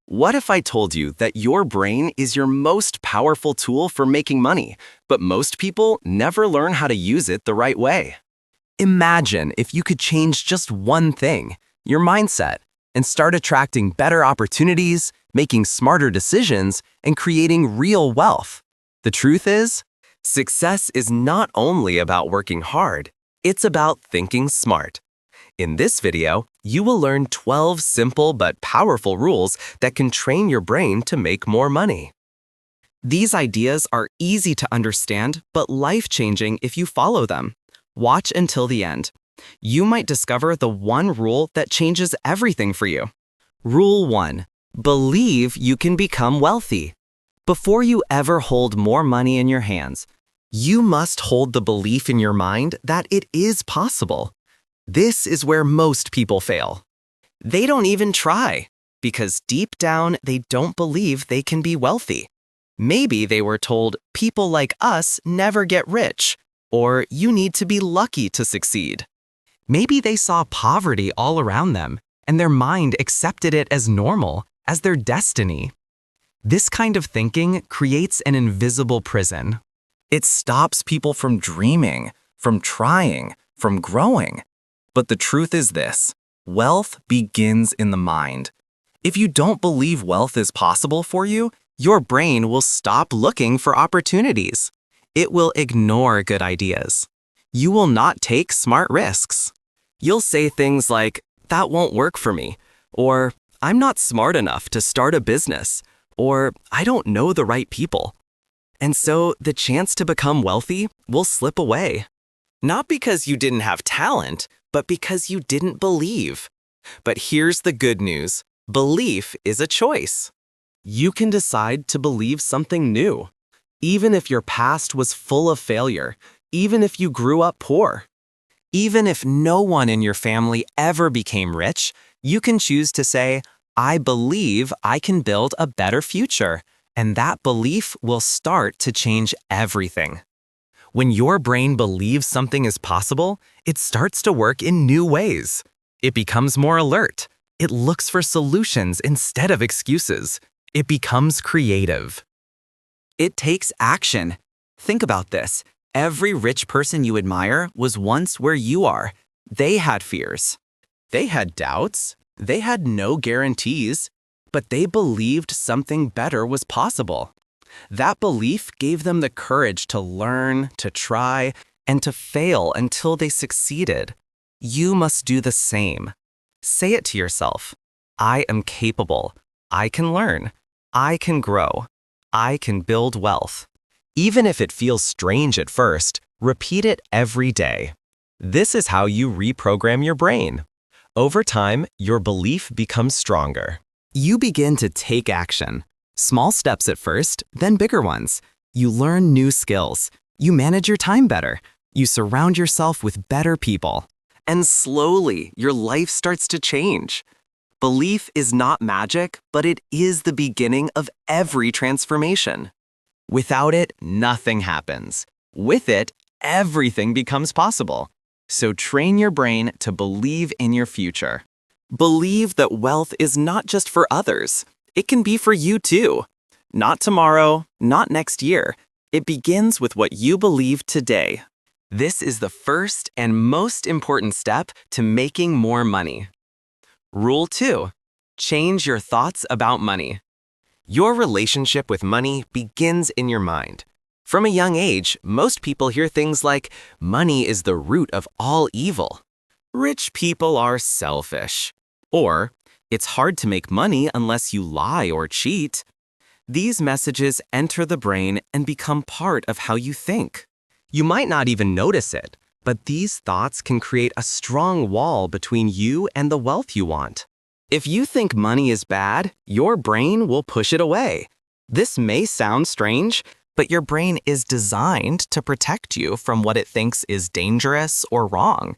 What if I told you that your brain is your most powerful tool for making money, but most people never learn how to use it the right way? Imagine if you could change just one thing, your mindset, and start attracting better opportunities, making smarter decisions, and creating real wealth. The truth is, success is not only about working hard, it's about thinking smart. In this video, you will learn 12 simple but powerful rules that can train your brain to make more money. These ideas are easy to understand, but life-changing if you follow them. Watch until the end. You might discover the one rule that changes everything for you. Rule 1. Believe you can become wealthy. Before you ever hold more money in your hands, you must hold the belief in your mind that it is possible. This is where most people fail. They don't even try, because deep down they don't believe they can be wealthy. Maybe they were told people like us never get rich, or you need to be lucky to succeed. Maybe they saw poverty all around them, and their mind accepted it as normal, as their destiny. This kind of thinking creates an invisible prison. It stops people from dreaming, from trying, from growing. But the truth is this: wealth begins in the mind. If you don't believe wealth is possible for you, your brain will stop looking for opportunities. It will ignore good ideas. You will not take smart risks. You'll say things like, "That won't work for me," or "I'm not smart enough to start a business," or "I don't know the right people." And so the chance to become wealthy will slip away. Not because you didn't have talent, but because you didn't believe. But here's the good news: belief is a choice. You can decide to believe something new. Even if your past was full of failure, even if you grew up poor, even if no one in your family ever became rich, you can choose to say, "I believe I can build a better future," and that belief will start to change everything. When your brain believes something is possible, it starts to work in new ways. It becomes more alert. It looks for solutions instead of excuses. It becomes creative. It takes action. Think about this. Every rich person you admire was once where you are. They had fears. They had doubts. They had no guarantees. But they believed something better was possible. That belief gave them the courage to learn, to try, and to fail until they succeeded. You must do the same. Say it to yourself: "I am capable. I can learn. I can grow. I can build wealth." Even if it feels strange at first, repeat it every day. This is how you reprogram your brain. Over time, your belief becomes stronger. You begin to take action. Small steps at first, then bigger ones. You learn new skills. You manage your time better. You surround yourself with better people. And slowly, your life starts to change. Belief is not magic, but it is the beginning of every transformation. Without it, nothing happens. With it, everything becomes possible. So train your brain to believe in your future. Believe that wealth is not just for others. It can be for you too. Not tomorrow, not next year. It begins with what you believe today. This is the first and most important step to making more money. Rule 2. Change your thoughts about money. Your relationship with money begins in your mind. From a young age, most people hear things like, "Money is the root of all evil." "Rich people are selfish." Or, "It's hard to make money unless you lie or cheat." These messages enter the brain and become part of how you think. You might not even notice it, but these thoughts can create a strong wall between you and the wealth you want. If you think money is bad, your brain will push it away. This may sound strange, but your brain is designed to protect you from what it thinks is dangerous or wrong.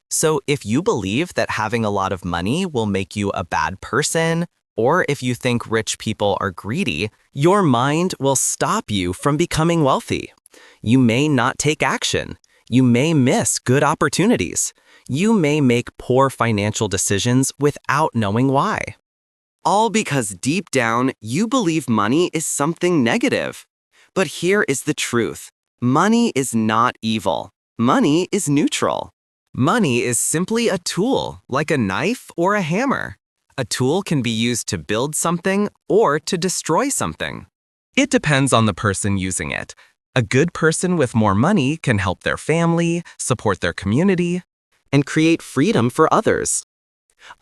So if you believe that having a lot of money will make you a bad person, or if you think rich people are greedy, your mind will stop you from becoming wealthy. You may not take action. You may miss good opportunities. You may make poor financial decisions without knowing why. All because deep down, you believe money is something negative. But here is the truth. Money is not evil. Money is neutral. Money is simply a tool, like a knife or a hammer. A tool can be used to build something or to destroy something. It depends on the person using it. A good person with more money can help their family, support their community, and create freedom for others.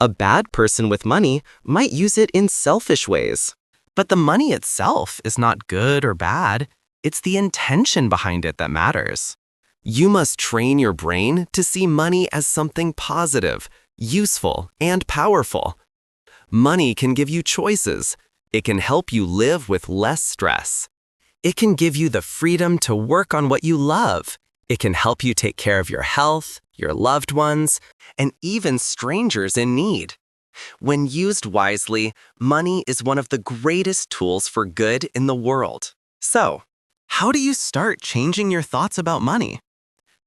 A bad person with money might use it in selfish ways. But the money itself is not good or bad. It's the intention behind it that matters. You must train your brain to see money as something positive, useful, and powerful. Money can give you choices. It can help you live with less stress. It can give you the freedom to work on what you love. It can help you take care of your health, your loved ones, and even strangers in need. When used wisely, money is one of the greatest tools for good in the world. So, how do you start changing your thoughts about money?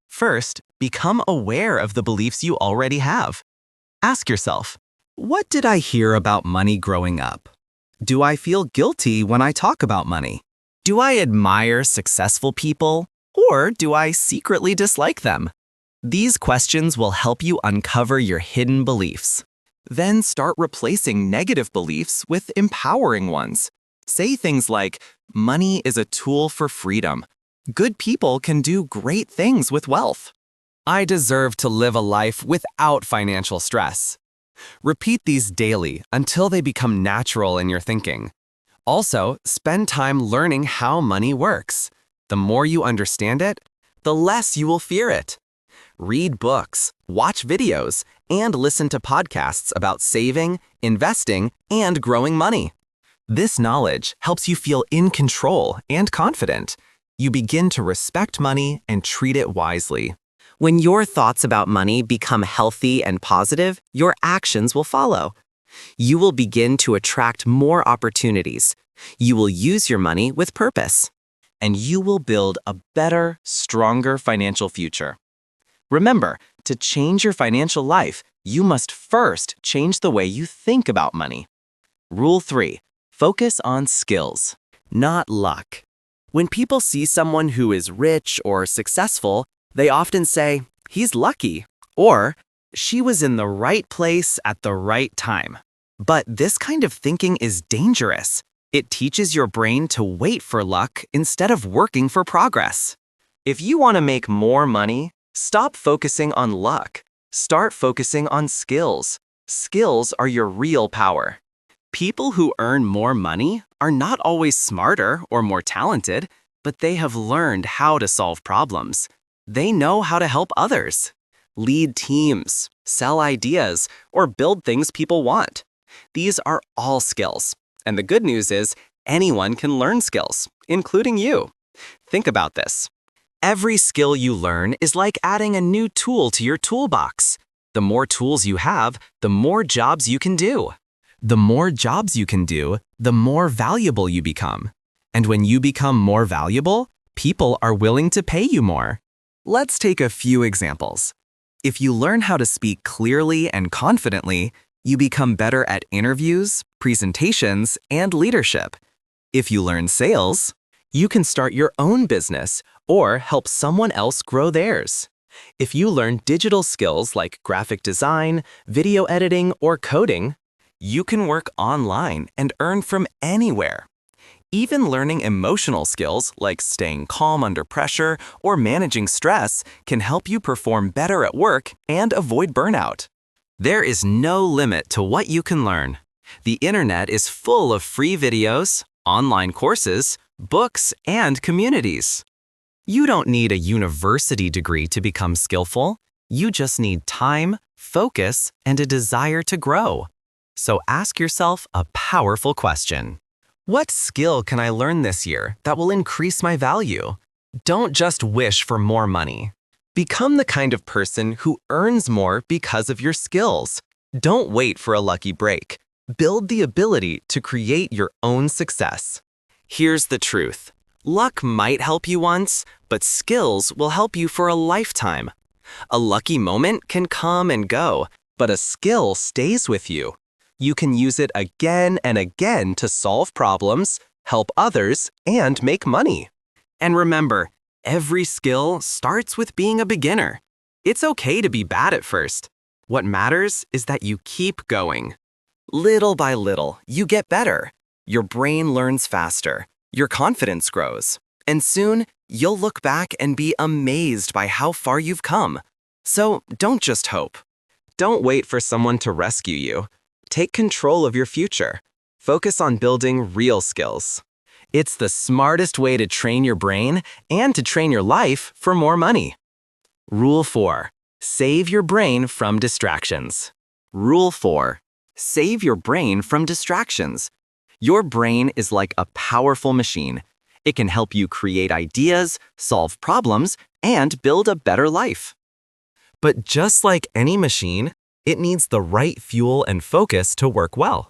First, become aware of the beliefs you already have. Ask yourself, what did I hear about money growing up? Do I feel guilty when I talk about money? Do I admire successful people, or do I secretly dislike them? These questions will help you uncover your hidden beliefs. Then start replacing negative beliefs with empowering ones. Say things like, money is a tool for freedom. Good people can do great things with wealth. I deserve to live a life without financial stress. Repeat these daily until they become natural in your thinking. Also, spend time learning how money works. The more you understand it, the less you will fear it. Read books, watch videos, and listen to podcasts about saving, investing, and growing money. This knowledge helps you feel in control and confident. You begin to respect money and treat it wisely. When your thoughts about money become healthy and positive, your actions will follow. You will begin to attract more opportunities. You will use your money with purpose. And you will build a better, stronger financial future. Remember, to change your financial life, you must first change the way you think about money. Rule 3. Focus on skills, not luck. When people see someone who is rich or successful, they often say, he's lucky, or she was in the right place at the right time. But this kind of thinking is dangerous. It teaches your brain to wait for luck instead of working for progress. If you want to make more money, stop focusing on luck. Start focusing on skills. Skills are your real power. People who earn more money are not always smarter or more talented, but they have learned how to solve problems. They know how to help others, lead teams, sell ideas, or build things people want. These are all skills. And the good news is, anyone can learn skills, including you. Think about this. Every skill you learn is like adding a new tool to your toolbox. The more tools you have, the more jobs you can do. The more jobs you can do, the more valuable you become. And when you become more valuable, people are willing to pay you more. Let's take a few examples. If you learn how to speak clearly and confidently, you become better at interviews, presentations, and leadership. If you learn sales, you can start your own business or help someone else grow theirs. If you learn digital skills like graphic design, video editing, or coding, you can work online and earn from anywhere. Even learning emotional skills like staying calm under pressure or managing stress can help you perform better at work and avoid burnout. There is no limit to what you can learn. The internet is full of free videos, online courses, books, and communities. You don't need a university degree to become skillful. You just need time, focus, and a desire to grow. So ask yourself a powerful question. What skill can I learn this year that will increase my value? Don't just wish for more money. Become the kind of person who earns more because of your skills. Don't wait for a lucky break. Build the ability to create your own success. Here's the truth. Luck might help you once, but skills will help you for a lifetime. A lucky moment can come and go, but a skill stays with you. You can use it again and again to solve problems, help others, and make money. And remember, every skill starts with being a beginner. It's okay to be bad at first. What matters is that you keep going. Little by little, you get better. Your brain learns faster. Your confidence grows. And soon, you'll look back and be amazed by how far you've come. So don't just hope. Don't wait for someone to rescue you. Take control of your future. Focus on building real skills. It's the smartest way to train your brain and to train your life for more money. Rule 4. Save your brain from distractions. Rule 4. Save your brain from distractions. Your brain is like a powerful machine. It can help you create ideas, solve problems, and build a better life. But just like any machine, it needs the right fuel and focus to work well.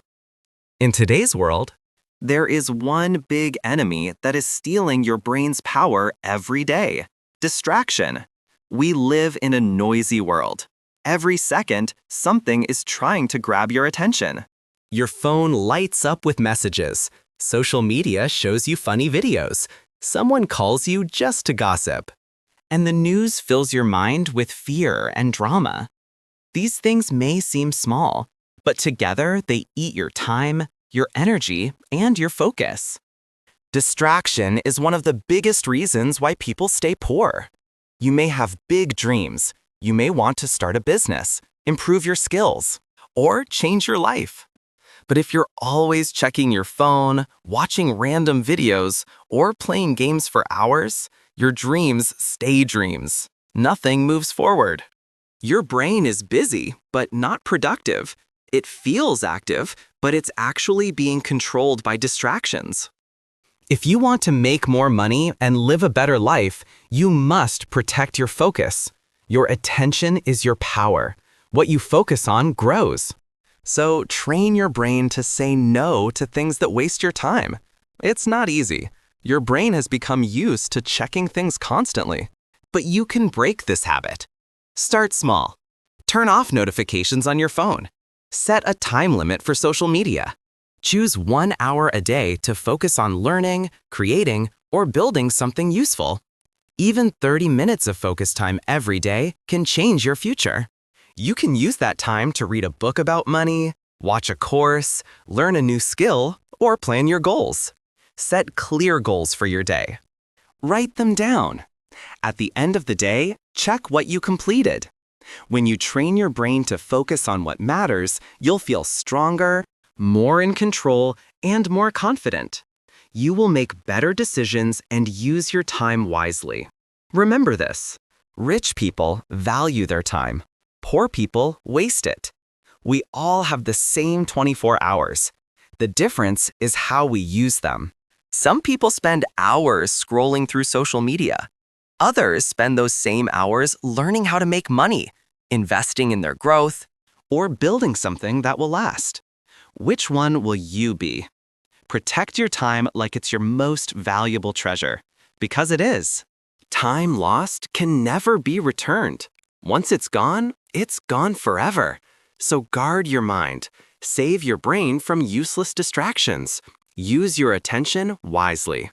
In today's world, there is one big enemy that is stealing your brain's power every day: distraction. We live in a noisy world. Every second, something is trying to grab your attention. Your phone lights up with messages. Social media shows you funny videos. Someone calls you just to gossip. And the news fills your mind with fear and drama. These things may seem small, but together they eat your time, your energy, and your focus. Distraction is one of the biggest reasons why people stay poor. You may have big dreams. You may want to start a business, improve your skills, or change your life. But if you're always checking your phone, watching random videos, or playing games for hours, your dreams stay dreams. Nothing moves forward. Your brain is busy, but not productive. It feels active, but it's actually being controlled by distractions. If you want to make more money and live a better life, you must protect your focus. Your attention is your power. What you focus on grows. So train your brain to say no to things that waste your time. It's not easy. Your brain has become used to checking things constantly. But you can break this habit. Start small. Turn off notifications on your phone. Set a time limit for social media. Choose 1 hour a day to focus on learning, creating, or building something useful. Even 30 minutes of focus time every day can change your future. You can use that time to read a book about money, watch a course, learn a new skill, or plan your goals. Set clear goals for your day. Write them down. At the end of the day, check what you completed. When you train your brain to focus on what matters, you'll feel stronger, more in control, and more confident. You will make better decisions and use your time wisely. Remember this: rich people value their time. Poor people waste it. We all have the same 24 hours. The difference is how we use them. Some people spend hours scrolling through social media. Others spend those same hours learning how to make money, investing in their growth, or building something that will last. Which one will you be? Protect your time like it's your most valuable treasure, because it is. Time lost can never be returned. Once it's gone forever. So guard your mind. Save your brain from useless distractions. Use your attention wisely.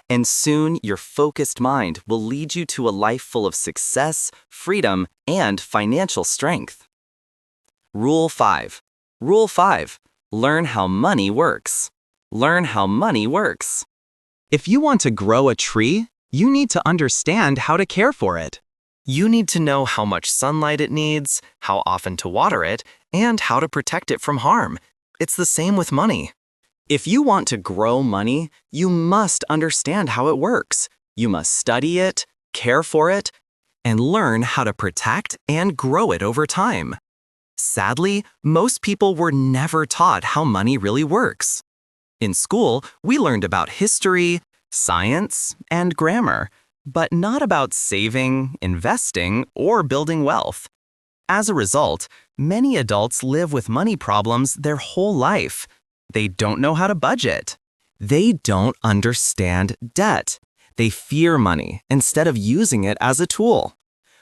And soon your focused mind will lead you to a life full of success, freedom, and financial strength. Rule 5. Rule 5. Learn how money works. Learn how money works. If you want to grow a tree, you need to understand how to care for it. You need to know how much sunlight it needs, how often to water it, and how to protect it from harm. It's the same with money. If you want to grow money, you must understand how it works. You must study it, care for it, and learn how to protect and grow it over time. Sadly, most people were never taught how money really works. In school, we learned about history, science, and grammar, but not about saving, investing, or building wealth. As a result, many adults live with money problems their whole life. They don't know how to budget. They don't understand debt. They fear money instead of using it as a tool.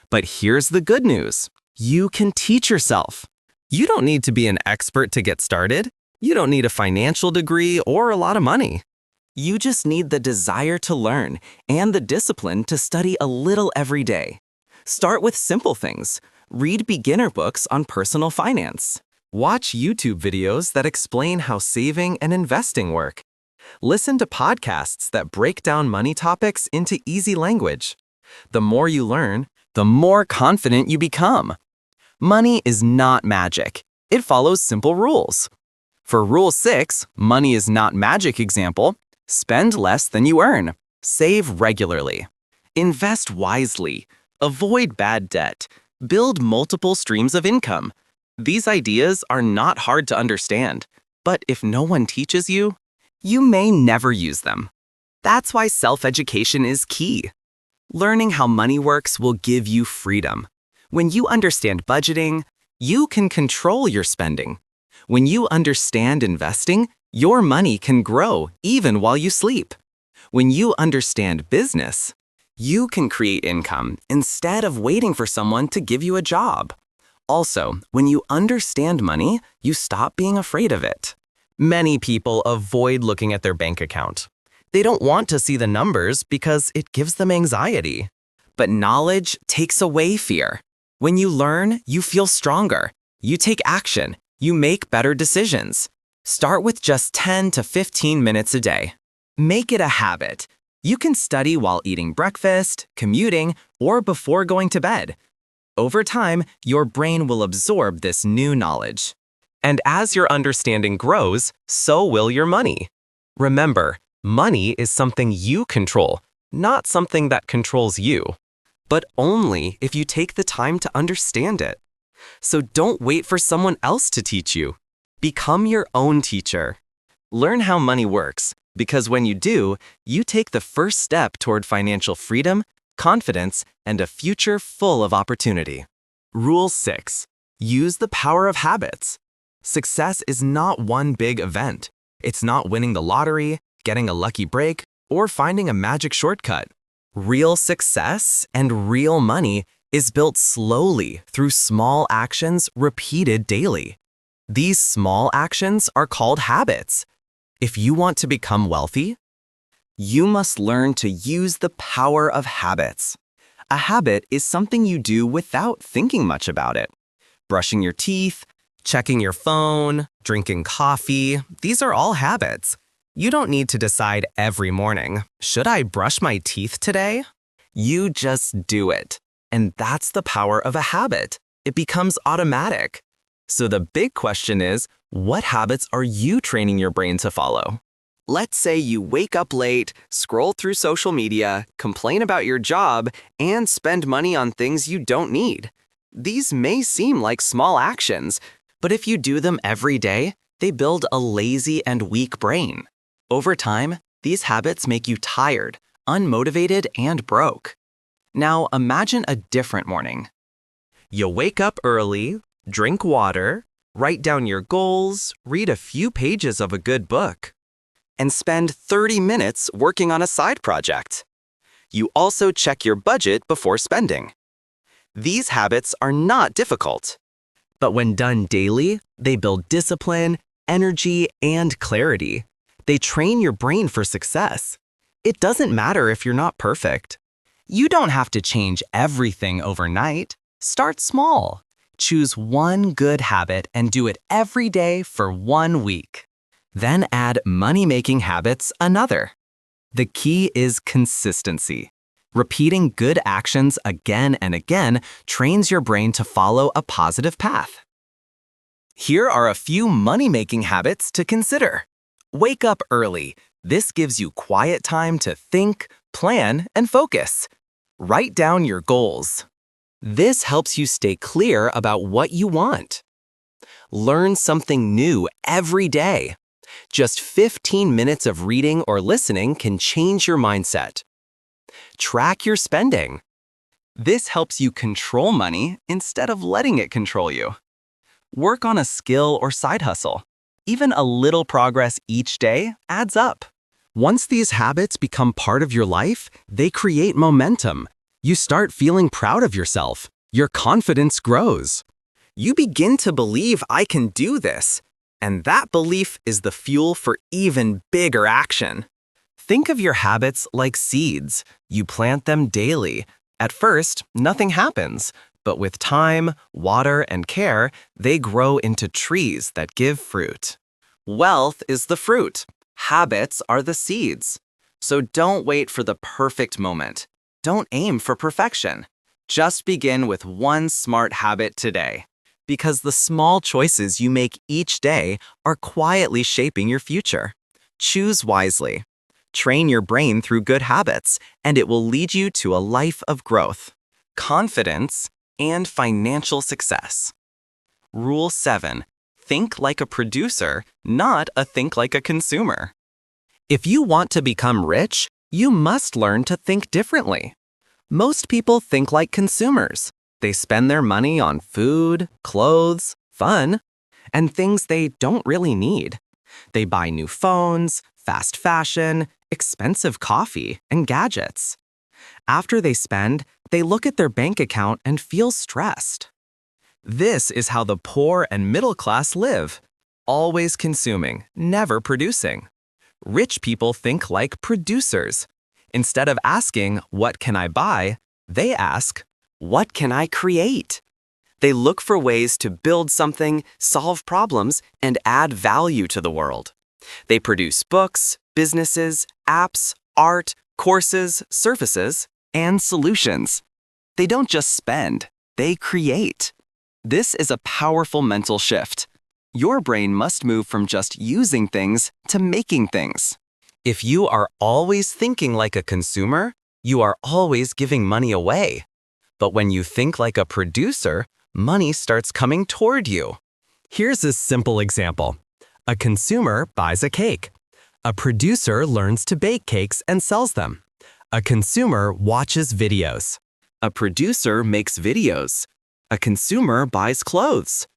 But here's the good news. You can teach yourself. You don't need to be an expert to get started. You don't need a financial degree or a lot of money. You just need the desire to learn and the discipline to study a little every day. Start with simple things. Read beginner books on personal finance. Watch YouTube videos that explain how saving and investing work. Listen to podcasts that break down money topics into easy language. The more you learn, the more confident you become. Money is not magic. It follows simple rules. For Rule 6, money is not magic example, spend less than you earn. Save regularly. Invest wisely. Avoid bad debt. Build multiple streams of income. These ideas are not hard to understand, but if no one teaches you, you may never use them. That's why self-education is key. Learning how money works will give you freedom. When you understand budgeting, you can control your spending. When you understand investing, your money can grow even while you sleep. When you understand business, you can create income instead of waiting for someone to give you a job. Also, when you understand money, you stop being afraid of it. Many people avoid looking at their bank account. They don't want to see the numbers because it gives them anxiety. But knowledge takes away fear. When you learn, you feel stronger. You take action. You make better decisions. Start with just 10 to 15 minutes a day. Make it a habit. You can study while eating breakfast, commuting, or before going to bed. Over time, your brain will absorb this new knowledge. And as your understanding grows, so will your money. Remember, money is something you control, not something that controls you. But only if you take the time to understand it. So don't wait for someone else to teach you. Become your own teacher. Learn how money works, because when you do, you take the first step toward financial freedom, confidence, and a future full of opportunity. Rule 6. Use the power of habits. Success is not one big event. It's not winning the lottery, getting a lucky break, or finding a magic shortcut. Real success and real money is built slowly through small actions repeated daily. These small actions are called habits. If you want to become wealthy, you must learn to use the power of habits. A habit is something you do without thinking much about it. Brushing your teeth, checking your phone, drinking coffee, these are all habits. You don't need to decide every morning, should I brush my teeth today? You just do it. And that's the power of a habit. It becomes automatic. So the big question is, what habits are you training your brain to follow? Let's say you wake up late, scroll through social media, complain about your job, and spend money on things you don't need. These may seem like small actions, but if you do them every day, they build a lazy and weak brain. Over time, these habits make you tired, unmotivated, and broke. Now imagine a different morning. You wake up early, drink water, write down your goals, read a few pages of a good book, and spend 30 minutes working on a side project. You also check your budget before spending. These habits are not difficult, but when done daily, they build discipline, energy, and clarity. They train your brain for success. It doesn't matter if you're not perfect. You don't have to change everything overnight. Start small. Choose one good habit and do it every day for 1 week. Then add money-making habits another. The key is consistency. Repeating good actions again and again trains your brain to follow a positive path. Here are a few money-making habits to consider. Wake up early. This gives you quiet time to think, plan, and focus. Write down your goals. This helps you stay clear about what you want. Learn something new every day. Just 15 minutes of reading or listening can change your mindset. Track your spending. This helps you control money instead of letting it control you. Work on a skill or side hustle. Even a little progress each day adds up. Once these habits become part of your life, they create momentum. You start feeling proud of yourself. Your confidence grows. You begin to believe I can do this, and that belief is the fuel for even bigger action. Think of your habits like seeds. You plant them daily. At first, nothing happens, but with time, water, and care, they grow into trees that give fruit. Wealth is the fruit. Habits are the seeds. So don't wait for the perfect moment. Don't aim for perfection. Just begin with one smart habit today, because the small choices you make each day are quietly shaping your future. Choose wisely. Train your brain through good habits, and it will lead you to a life of growth, confidence, and financial success. Rule 7. Think like a producer, not think like a consumer. If you want to become rich, you must learn to think differently. Most people think like consumers. They spend their money on food, clothes, fun, and things they don't really need. They buy new phones, fast fashion, expensive coffee, and gadgets. After they spend, they look at their bank account and feel stressed. This is how the poor and middle class live, always consuming, never producing. Rich people think like producers. Instead of asking, "What can I buy?" they ask, "What can I create?" They look for ways to build something, solve problems, and add value to the world. They produce books, businesses, apps, art, courses, services, and solutions. They don't just spend, they create. This is a powerful mental shift. Your brain must move from just using things to making things. If you are always thinking like a consumer, you are always giving money away. But when you think like a producer, money starts coming toward you. Here's a simple example. A consumer buys a cake. A producer learns to bake cakes and sells them. A consumer watches videos. A producer makes videos. A consumer buys clothes.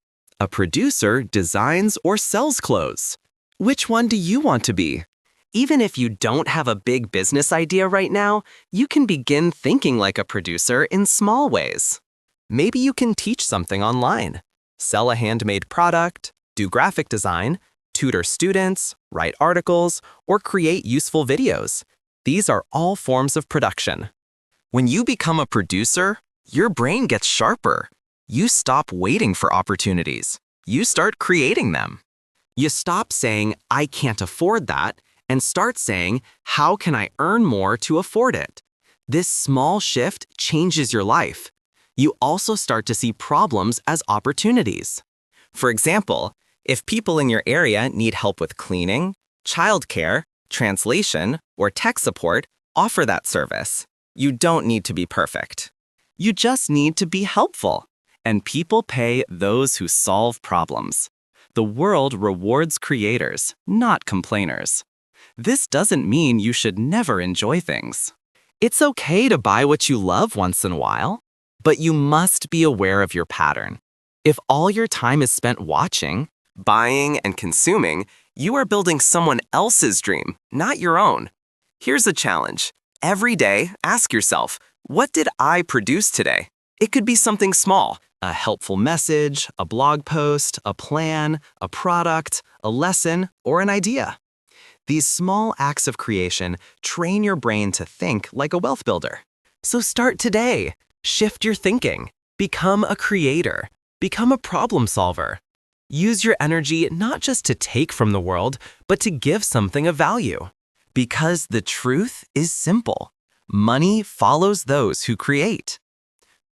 A producer designs or sells clothes. Which one do you want to be? Even if you don't have a big business idea right now, you can begin thinking like a producer in small ways. Maybe you can teach something online, sell a handmade product, do graphic design, tutor students, write articles, or create useful videos. These are all forms of production. When you become a producer, your brain gets sharper. You stop waiting for opportunities. You start creating them. You stop saying, "I can't afford that," and start saying, "How can I earn more to afford it?" This small shift changes your life. You also start to see problems as opportunities. For example, if people in your area need help with cleaning, childcare, translation, or tech support, offer that service. You don't need to be perfect. You just need to be helpful. And people pay those who solve problems. The world rewards creators, not complainers. This doesn't mean you should never enjoy things. It's okay to buy what you love once in a while, but you must be aware of your pattern. If all your time is spent watching, buying, and consuming, you are building someone else's dream, not your own. Here's a challenge. Every day, ask yourself, what did I produce today? It could be something small, a helpful message, a blog post, a plan, a product, a lesson, or an idea. These small acts of creation train your brain to think like a wealth builder. So start today. Shift your thinking. Become a creator. Become a problem solver. Use your energy not just to take from the world, but to give something of value. Because the truth is simple. Money follows those who create.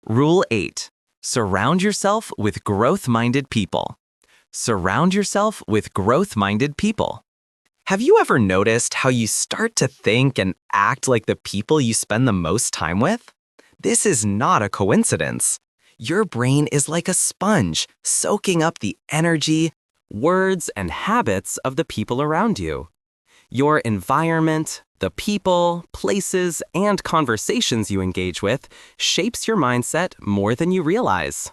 Rule 8. Surround yourself with growth-minded people. Surround yourself with growth-minded people. Have you ever noticed how you start to think and act like the people you spend the most time with? This is not a coincidence. Your brain is like a sponge, soaking up the energy, words, and habits of the people around you. Your environment, the people, places, and conversations you engage with shapes your mindset more than you realize.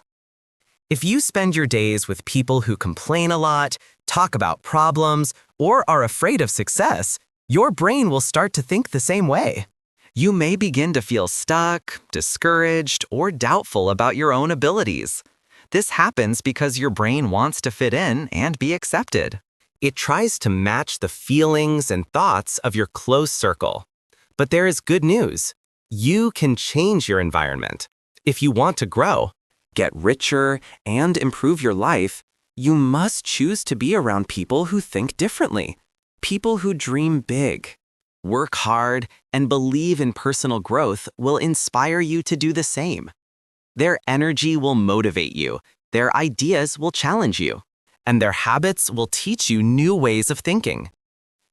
If you spend your days with people who complain a lot, talk about problems, or are afraid of success, your brain will start to think the same way. You may begin to feel stuck, discouraged, or doubtful about your own abilities. This happens because your brain wants to fit in and be accepted. It tries to match the feelings and thoughts of your close circle. But there is good news. You can change your environment. If you want to grow, get richer, and improve your life, you must choose to be around people who think differently, people who dream big. Work hard and believe in personal growth will inspire you to do the same. Their energy will motivate you, their ideas will challenge you, and their habits will teach you new ways of thinking.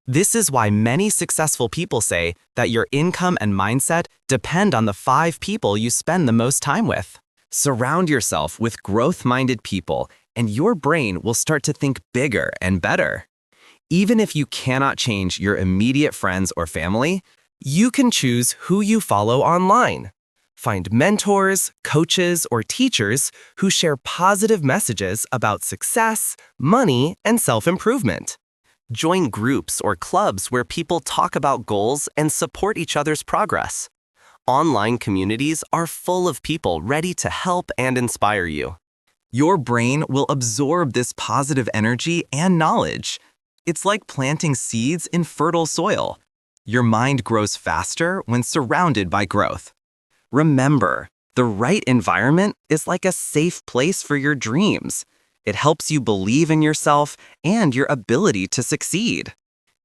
This is why many successful people say that your income and mindset depend on the 5 people you spend the most time with. Surround yourself with growth-minded people, and your brain will start to think bigger and better. Even if you cannot change your immediate friends or family, you can choose who you follow online. Find mentors, coaches, or teachers who share positive messages about success, money, and self-improvement. Join groups or clubs where people talk about goals and support each other's progress. Online communities are full of people ready to help and inspire you. Your brain will absorb this positive energy and knowledge. It's like planting seeds in fertile soil. Your mind grows faster when surrounded by growth. Remember, the right environment is like a safe place for your dreams. It helps you believe in yourself and your ability to succeed.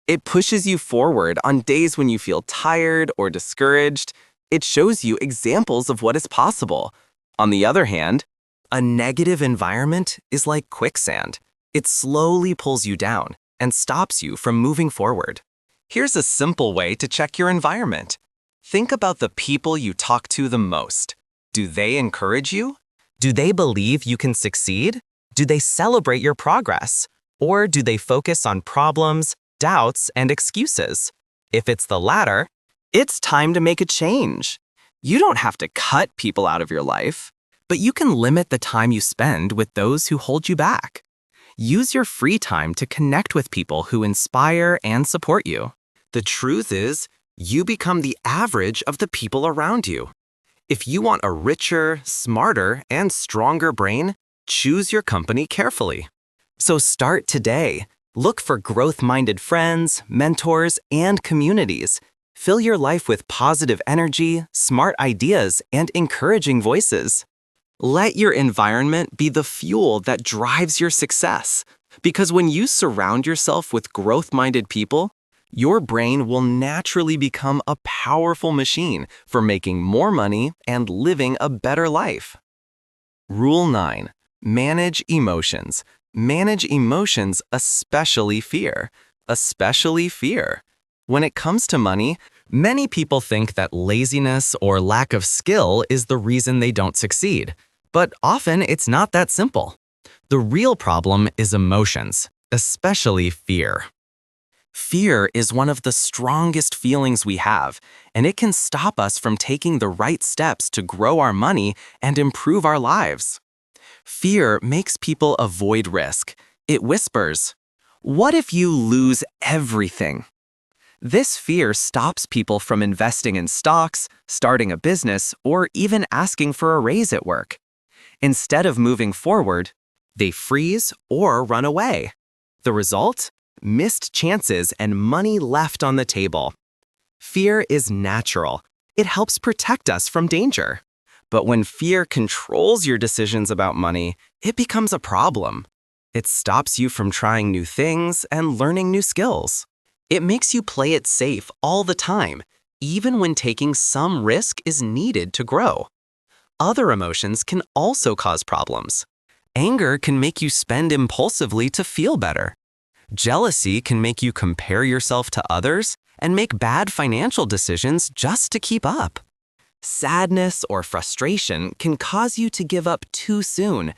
It pushes you forward on days when you feel tired or discouraged. It shows you examples of what is possible. On the other hand, a negative environment is like quicksand. It slowly pulls you down and stops you from moving forward. Here's a simple way to check your environment. Think about the people you talk to the most. Do they encourage you? Do they believe you can succeed? Do they celebrate your progress? Or do they focus on problems, doubts, and excuses? If it's the latter, it's time to make a change. You don't have to cut people out of your life, but you can limit the time you spend with those who hold you back. Use your free time to connect with people who inspire and support you. The truth is, you become the average of the people around you. If you want a richer, smarter, and stronger brain, choose your company carefully. So start today. Look for growth-minded friends, mentors, and communities. Fill your life with positive energy, smart ideas, and encouraging voices. Let your environment be the fuel that drives your success. Because when you surround yourself with growth-minded people, your brain will naturally become a powerful machine for making more money and living a better life. Rule 9. Manage emotions. Manage emotions, especially fear. Especially fear. When it comes to money, many people think that laziness or lack of skill is the reason they don't succeed. But often it's not that simple. The real problem is emotions, especially fear. Fear is one of the strongest feelings we have, and it can stop us from taking the right steps to grow our money and improve our lives. Fear makes people avoid risk. It whispers, "What if you lose everything?" This fear stops people from investing in stocks, starting a business, or even asking for a raise at work. Instead of moving forward, they freeze or run away. The result? Missed chances and money left on the table. Fear is natural. It helps protect us from danger. But when fear controls your decisions about money, it becomes a problem. It stops you from trying new things and learning new skills. It makes you play it safe all the time, even when taking some risk is needed to grow. Other emotions can also cause problems. Anger can make you spend impulsively to feel better. Jealousy can make you compare yourself to others and make bad financial decisions just to keep up. Sadness or frustration can cause you to give up too soon.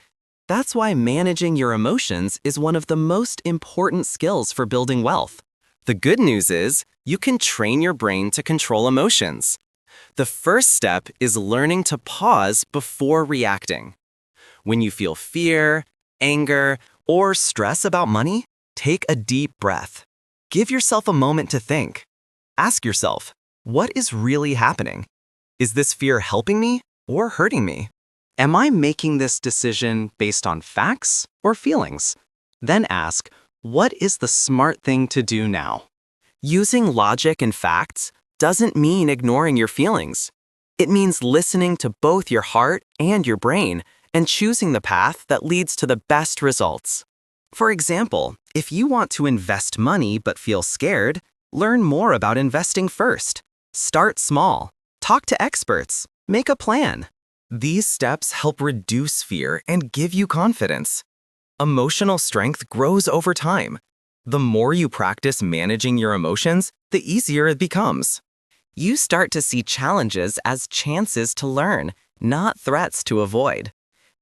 That's why managing your emotions is one of the most important skills for building wealth. The good news is, you can train your brain to control emotions. The first step is learning to pause before reacting. When you feel fear, anger, or stress about money, take a deep breath. Give yourself a moment to think. Ask yourself, what is really happening? Is this fear helping me or hurting me? Am I making this decision based on facts or feelings? Then ask, what is the smart thing to do now? Using logic and facts doesn't mean ignoring your feelings. It means listening to both your heart and your brain and choosing the path that leads to the best results. For example, if you want to invest money but feel scared, learn more about investing first. Start small. Talk to experts. Make a plan. These steps help reduce fear and give you confidence. Emotional strength grows over time. The more you practice managing your emotions, the easier it becomes. You start to see challenges as chances to learn, not threats to avoid.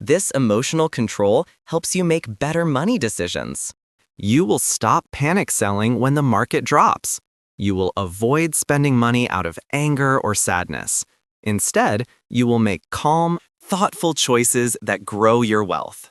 This emotional control helps you make better money decisions. You will stop panic selling when the market drops. You will avoid spending money out of anger or sadness. Instead, you will make calm, thoughtful choices that grow your wealth.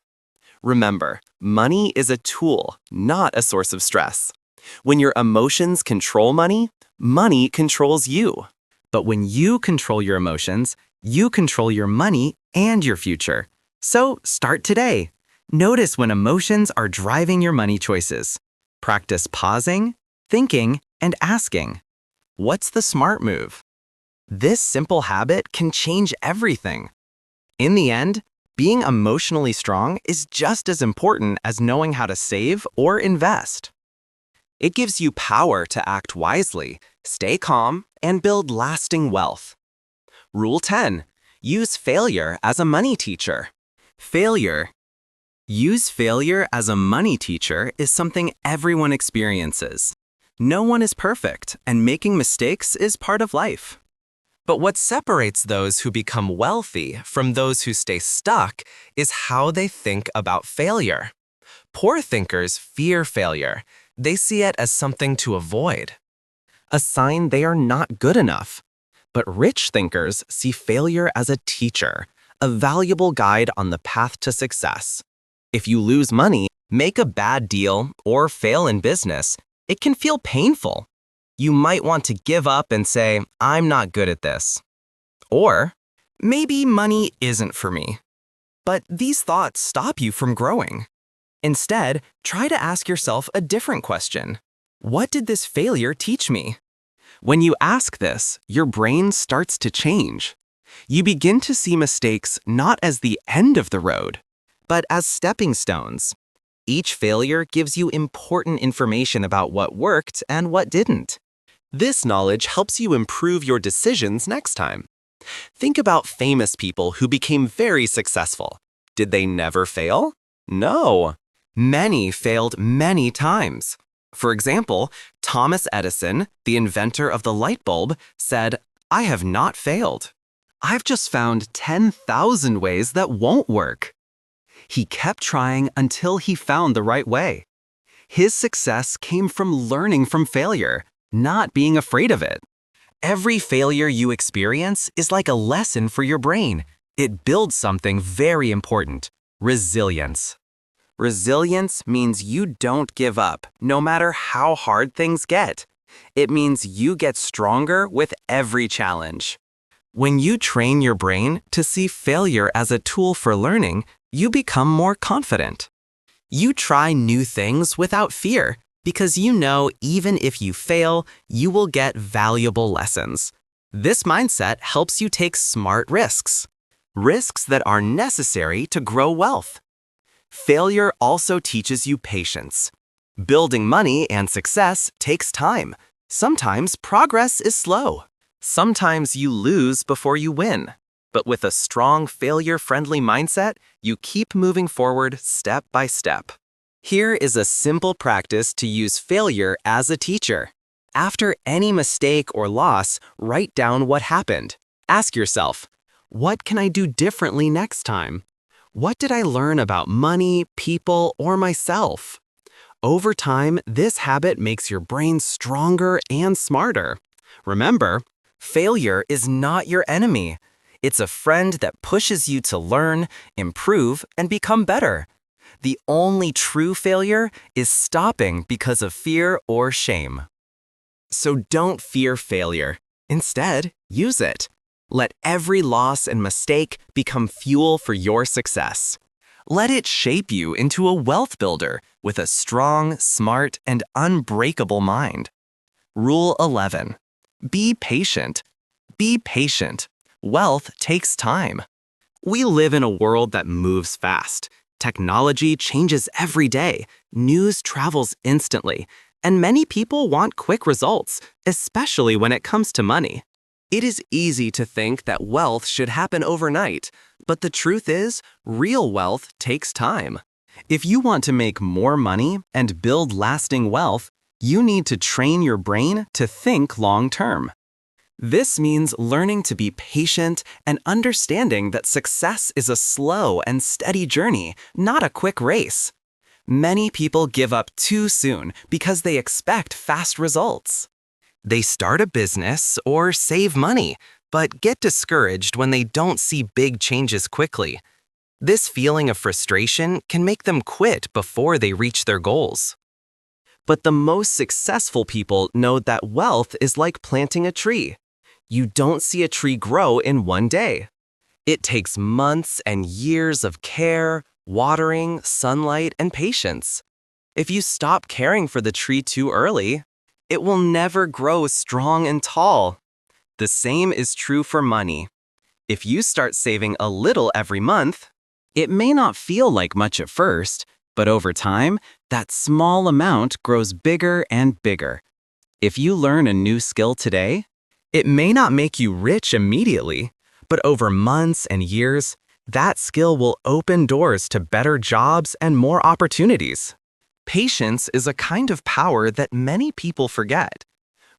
Remember, money is a tool, not a source of stress. When your emotions control money, money controls you. But when you control your emotions, you control your money and your future. So start today. Notice when emotions are driving your money choices. Practice pausing, thinking, and asking, what's the smart move? This simple habit can change everything. In the end, being emotionally strong is just as important as knowing how to save or invest. It gives you power to act wisely, stay calm, and build lasting wealth. Rule 10. Use failure as a money teacher. Use failure as a money teacher is something everyone experiences. No one is perfect, and making mistakes is part of life. But what separates those who become wealthy from those who stay stuck is how they think about failure. Poor thinkers fear failure. They see it as something to avoid, a sign they are not good enough. But rich thinkers see failure as a teacher, a valuable guide on the path to success. If you lose money, make a bad deal, or fail in business, it can feel painful. You might want to give up and say, I'm not good at this. Or, maybe money isn't for me. But these thoughts stop you from growing. Instead, try to ask yourself a different question. What did this failure teach me? When you ask this, your brain starts to change. You begin to see mistakes not as the end of the road, but as stepping stones. Each failure gives you important information about what worked and what didn't. This knowledge helps you improve your decisions next time. Think about famous people who became very successful. Did they never fail? No. Many failed many times. For example, Thomas Edison, the inventor of the light bulb, said, I have not failed. I've just found 10,000 ways that won't work. He kept trying until he found the right way. His success came from learning from failure, not being afraid of it. Every failure you experience is like a lesson for your brain. It builds something very important: resilience. Resilience means you don't give up, no matter how hard things get. It means you get stronger with every challenge. When you train your brain to see failure as a tool for learning, you become more confident. You try new things without fear because you know even if you fail, you will get valuable lessons. This mindset helps you take smart risks, risks that are necessary to grow wealth. Failure also teaches you patience. Building money and success takes time. Sometimes progress is slow. Sometimes you lose before you win. But with a strong failure-friendly mindset, you keep moving forward step by step. Here is a simple practice to use failure as a teacher. After any mistake or loss, write down what happened. Ask yourself, what can I do differently next time? What did I learn about money, people, or myself? Over time, this habit makes your brain stronger and smarter. Remember, failure is not your enemy. It's a friend that pushes you to learn, improve, and become better. The only true failure is stopping because of fear or shame. So don't fear failure. Instead, use it. Let every loss and mistake become fuel for your success. Let it shape you into a wealth builder with a strong, smart, and unbreakable mind. Rule 11. Be patient. Be patient. Wealth takes time. We live in a world that moves fast. Technology changes every day. News travels instantly. And many people want quick results, especially when it comes to money. It is easy to think that wealth should happen overnight, but the truth is, real wealth takes time. If you want to make more money and build lasting wealth, you need to train your brain to think long-term. This means learning to be patient and understanding that success is a slow and steady journey, not a quick race. Many people give up too soon because they expect fast results. They start a business or save money, but get discouraged when they don't see big changes quickly. This feeling of frustration can make them quit before they reach their goals. But the most successful people know that wealth is like planting a tree. You don't see a tree grow in one day. It takes months and years of care, watering, sunlight, and patience. If you stop caring for the tree too early, it will never grow strong and tall. The same is true for money. If you start saving a little every month, it may not feel like much at first, but over time, that small amount grows bigger and bigger. If you learn a new skill today, it may not make you rich immediately, but over months and years, that skill will open doors to better jobs and more opportunities. Patience is a kind of power that many people forget.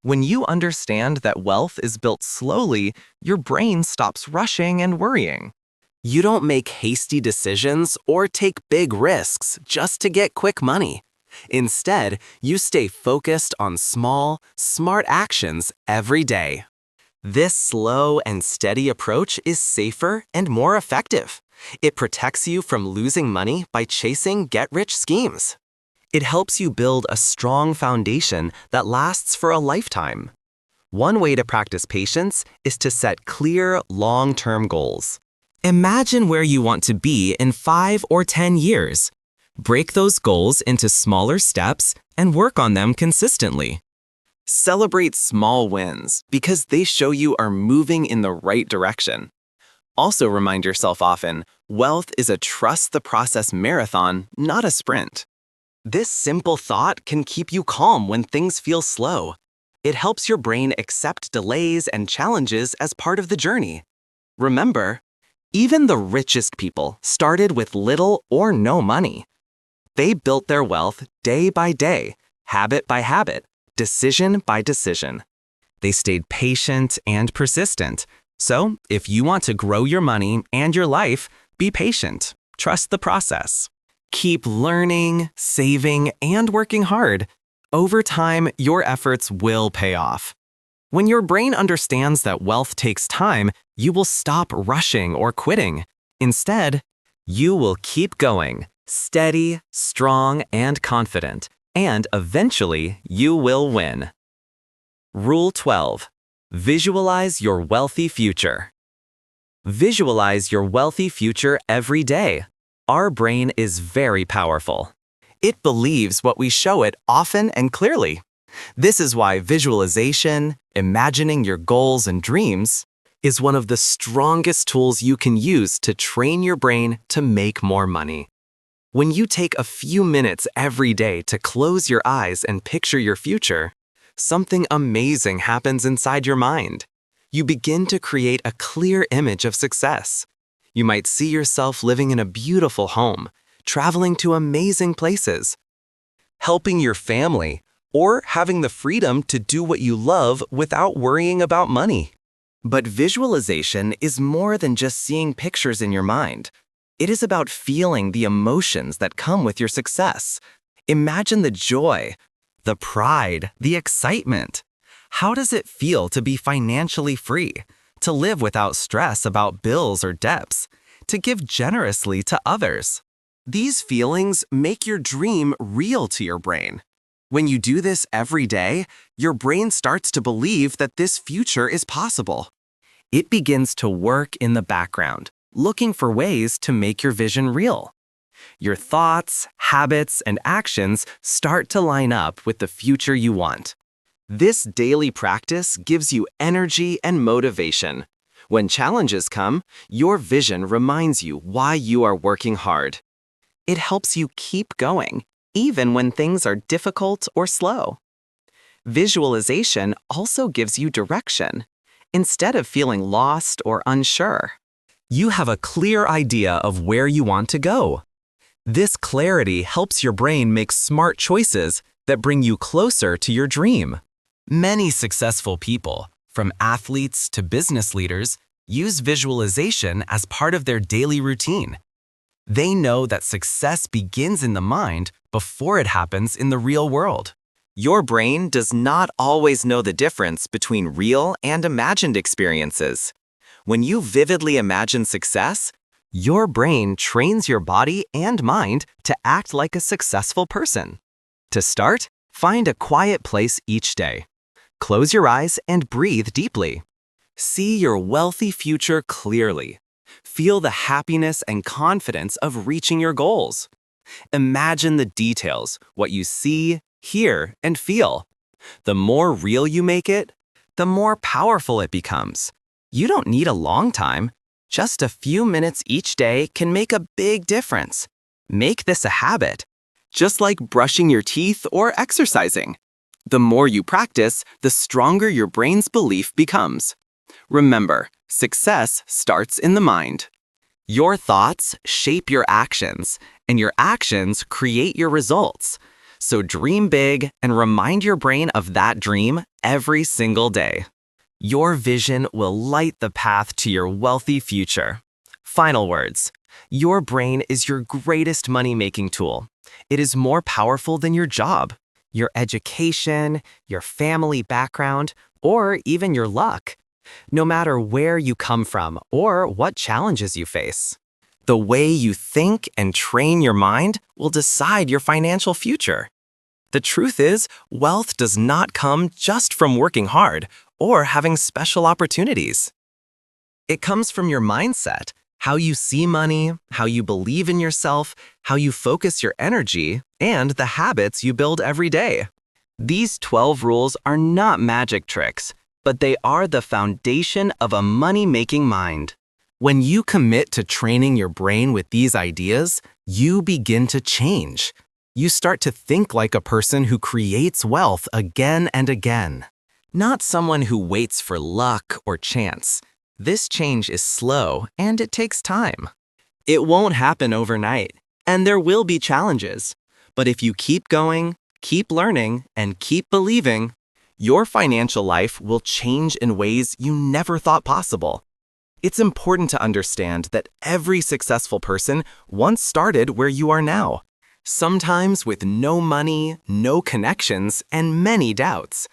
When you understand that wealth is built slowly, your brain stops rushing and worrying. You don't make hasty decisions or take big risks just to get quick money. Instead, you stay focused on small, smart actions every day. This slow and steady approach is safer and more effective. It protects you from losing money by chasing get-rich schemes. It helps you build a strong foundation that lasts for a lifetime. One way to practice patience is to set clear, long-term goals. Imagine where you want to be in 5 or 10 years. Break those goals into smaller steps and work on them consistently. Celebrate small wins because they show you are moving in the right direction. Also remind yourself often, wealth is a trust-the-process marathon, not a sprint. This simple thought can keep you calm when things feel slow. It helps your brain accept delays and challenges as part of the journey. Remember, even the richest people started with little or no money. They built their wealth day by day, habit by habit, decision by decision. They stayed patient and persistent. So, if you want to grow your money and your life, be patient. Trust the process. Keep learning, saving, and working hard. Over time, your efforts will pay off. When your brain understands that wealth takes time, you will stop rushing or quitting. Instead, you will keep going, steady, strong, and confident, and eventually you will win. Rule 12. Visualize your wealthy future. Visualize your wealthy future every day. Our brain is very powerful. It believes what we show it often and clearly. This is why visualization, imagining your goals and dreams, is one of the strongest tools you can use to train your brain to make more money. When you take a few minutes every day to close your eyes and picture your future, something amazing happens inside your mind. You begin to create a clear image of success. You might see yourself living in a beautiful home, traveling to amazing places, helping your family, or having the freedom to do what you love without worrying about money. But visualization is more than just seeing pictures in your mind. It is about feeling the emotions that come with your success. Imagine the joy, the pride, the excitement. How does it feel to be financially free, to live without stress about bills or debts, to give generously to others? These feelings make your dream real to your brain. When you do this every day, your brain starts to believe that this future is possible. It begins to work in the background, looking for ways to make your vision real. Your thoughts, habits, and actions start to line up with the future you want. This daily practice gives you energy and motivation. When challenges come, your vision reminds you why you are working hard. It helps you keep going, even when things are difficult or slow. Visualization also gives you direction. Instead of feeling lost or unsure, you have a clear idea of where you want to go. This clarity helps your brain make smart choices that bring you closer to your dream. Many successful people, from athletes to business leaders, use visualization as part of their daily routine. They know that success begins in the mind before it happens in the real world. Your brain does not always know the difference between real and imagined experiences. When you vividly imagine success, your brain trains your body and mind to act like a successful person. To start, find a quiet place each day. Close your eyes and breathe deeply. See your wealthy future clearly. Feel the happiness and confidence of reaching your goals. Imagine the details, what you see, hear, and feel. The more real you make it, the more powerful it becomes. You don't need a long time. Just a few minutes each day can make a big difference. Make this a habit, just like brushing your teeth or exercising. The more you practice, the stronger your brain's belief becomes. Remember, success starts in the mind. Your thoughts shape your actions, and your actions create your results. So dream big and remind your brain of that dream every single day. Your vision will light the path to your wealthy future. Final words. Your brain is your greatest money-making tool. It is more powerful than your job, your education, your family background, or even your luck. No matter where you come from or what challenges you face. The way you think and train your mind will decide your financial future. The truth is, wealth does not come just from working hard or having special opportunities. It comes from your mindset, how you see money, how you believe in yourself, how you focus your energy, and the habits you build every day. These 12 rules are not magic tricks, but they are the foundation of a money-making mind. When you commit to training your brain with these ideas, you begin to change. You start to think like a person who creates wealth again and again. Not someone who waits for luck or chance. This change is slow and it takes time. It won't happen overnight, and there will be challenges. But if you keep going, keep learning, and keep believing, your financial life will change in ways you never thought possible. It's important to understand that every successful person once started where you are now, sometimes with no money, no connections, and many doubts.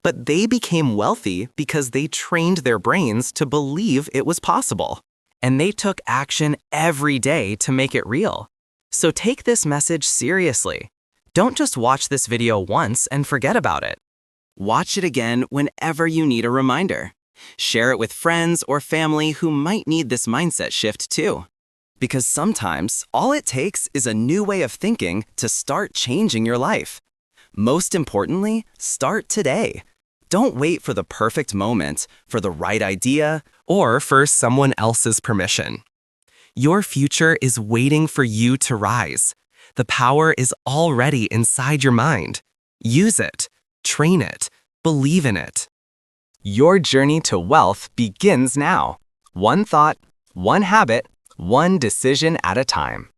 But they became wealthy because they trained their brains to believe it was possible. And they took action every day to make it real. So take this message seriously. Don't just watch this video once and forget about it. Watch it again whenever you need a reminder. Share it with friends or family who might need this mindset shift too. Because sometimes, all it takes is a new way of thinking to start changing your life. Most importantly, start today. Don't wait for the perfect moment, for the right idea, or for someone else's permission. Your future is waiting for you to rise. The power is already inside your mind. Use it, train it, believe in it. Your journey to wealth begins now. One thought, one habit, one decision at a time.